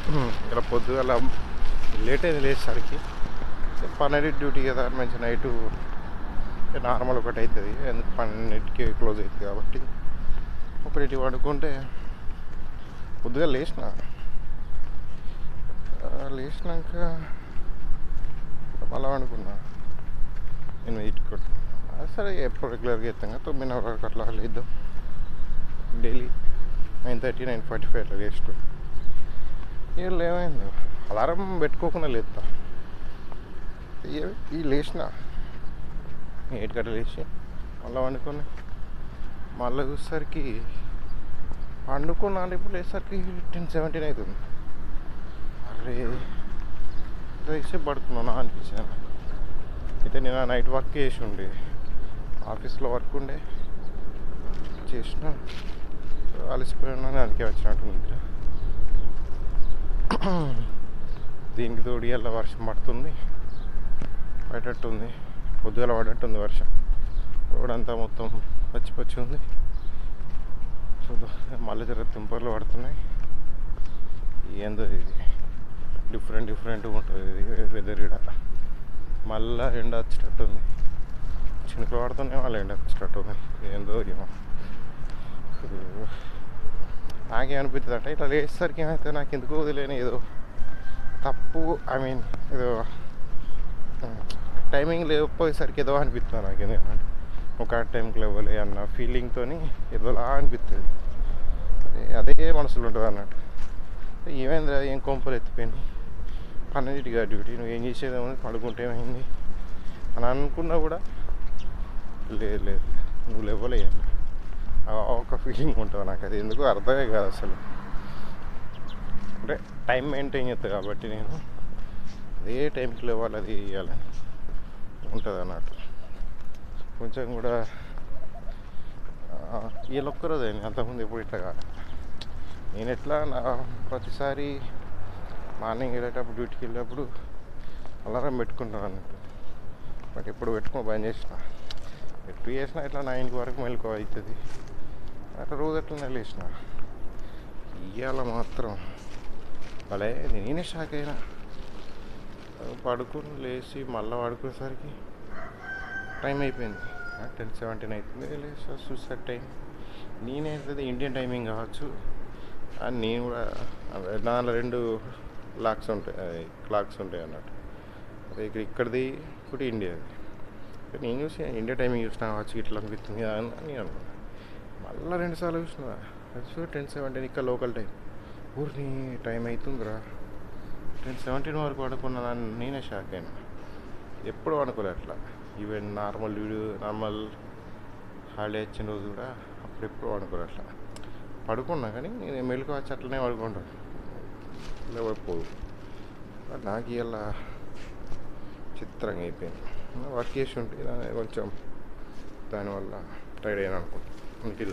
ఇక్కడ పొద్దుగల లేట్ అయింది లేచేసరికి. 12 డ్యూటీ కదా మంచి నైటు నార్మల్ ఒకటి అవుతుంది, ఎందుకు 12కి క్లోజ్ అవుతుంది కాబట్టి ఒకటి పడుకుంటే పొద్దుగా లేచినాక మళ్ళీ అనుకున్నా 8 సరే ఎప్పుడు రెగ్యులర్గా అవుతాం కదా 9:30 అట్లా లేద్దాం. డైలీ 9:30 9:45 అట్లా లేచినాం. ఇవాళ ఏమైంది అలారం పెట్టుకోకుండా లేస్తా ఈ లేచిన 8 గంటలు లేచి మళ్ళీ వండుకొని మళ్ళీ చూసేసరికి వండుకున్నాను. ఇప్పుడు లేచేసరికి 10:17 అవుతుంది. అరే వేసి పడుకున్నాను అనిపించాను. అయితే నేను నైట్ వర్క్ చేసి ఉండే, ఆఫీస్లో వర్క్ ఉండే చేసిన, అలసిపోయినా అందుకే వచ్చినట్టుంది. దీనికి తోడు ఇలా వర్షం పడుతుంది, పడేటట్టుంది, పొద్దుగల పడేటట్టుంది వర్షం. రోడ్ అంతా మొత్తం పచ్చి ఉంది. చూద్దాం మళ్ళీ తుంపర్లు పడుతున్నాయి. ఏందో ఇది డిఫరెంట్గా ఉంటుంది ఇది వెదర్. ఇక్కడ మళ్ళీ ఎండ వచ్చేటట్టుంది, చినుకులు పడుతున్నాయి, మళ్ళీ ఎండ వచ్చేటట్టుంది. ఏందో ఏమో నాకేమనిపిస్తుంది అంటే ఇట్లా లేచేసరికి ఏమైతే నాకు ఎందుకు వదిలేని ఏదో తప్పు, ఏదో టైమింగ్ లేకపోయేసరికి ఏదో అనిపిస్తుంది నాకు. ఎందుకంటే ఒక టైంకి లేవలే అన్న ఫీలింగ్తో ఏదోలా అనిపిస్తుంది. అదే మనసులో ఉంటుంది అన్నట్టు. ఏమైందిరా ఏం కొంపలు ఎత్తిపోయింది, 12గా డ్యూటీ, నువ్వు ఏం చేసేదేమో పడుకుంటే ఏమైంది అని అనుకున్నా కూడా లేదు నువ్వు లేవలే అన్న ఒక ఫీలింగ్ ఉంటుంది నాకు. అది ఎందుకు అర్థమే కాదు అసలు. అంటే టైం మెయింటైన్ చేస్తాను కాబట్టి నేను అదే టైంకి లేవాలి, అది ఇవ్వాలని ఉంటుంది అన్నట్టు. కొంచెం కూడా వీళ్ళొక్కరోజే అంతకుముందు ఎప్పుడు ఇట్లా కాదు. నేను ఎట్లా ప్రతిసారి మార్నింగ్ వెళ్ళేటప్పుడు డ్యూటీకి వెళ్ళేటప్పుడు అలారం పెట్టుకుంటాను అన్నట్టు. బట్ ఎప్పుడు బంద్ చేసినా ఇట్లా 9 వరకు మెలకు అవుతుంది. అట్లా రోజు అట్లా లేచిన. ఇవాళ మాత్రం భలే నేనే షాక్ అయినా. పడుకుని లేచి మళ్ళీ పడుకునేసరికి టైం అయిపోయింది, 10:17 అవుతుంది. లేచి చూసే టైం నేనైతే ఇండియన్ టైమింగ్ కావచ్చు అని నేను కూడా దానిలో 2 క్లాక్స్ ఉంటాయి అన్నట్టు. అదే ఇక్కడిది ఒకటి ఇండియాది. నేను చూసి ఇండియా టైమింగ్ చూసినా కావచ్చు ఇట్లా అనిపిస్తుంది అని నేను అనుకున్నాను. మళ్ళీ 2 సార్లు చూసిన, అది 10:17 ఇక్కడ లోకల్ టైం. ఊరిని టైం అవుతుందిరా, 10:17 వరకు పడుకున్నా. నేనే షాక్ అయినా. ఎప్పుడు అనుకోలే అట్లా. ఈవెన్ నార్మల్ హాలిడే వచ్చిన రోజు కూడా అప్పుడెప్పుడు అనుకోలే అట్లా. పడుకున్నా కానీ నేను మెలకు వచ్చి అట్లనే పడుకుంటాను, లేకపోదు. నాకు ఇలా చిత్రంగా అయిపోయింది. వర్క్ చేసి ఉంటే కొంచెం దానివల్ల టైర్డ్ అయ్యాను అనుకుంటాను. అందుకే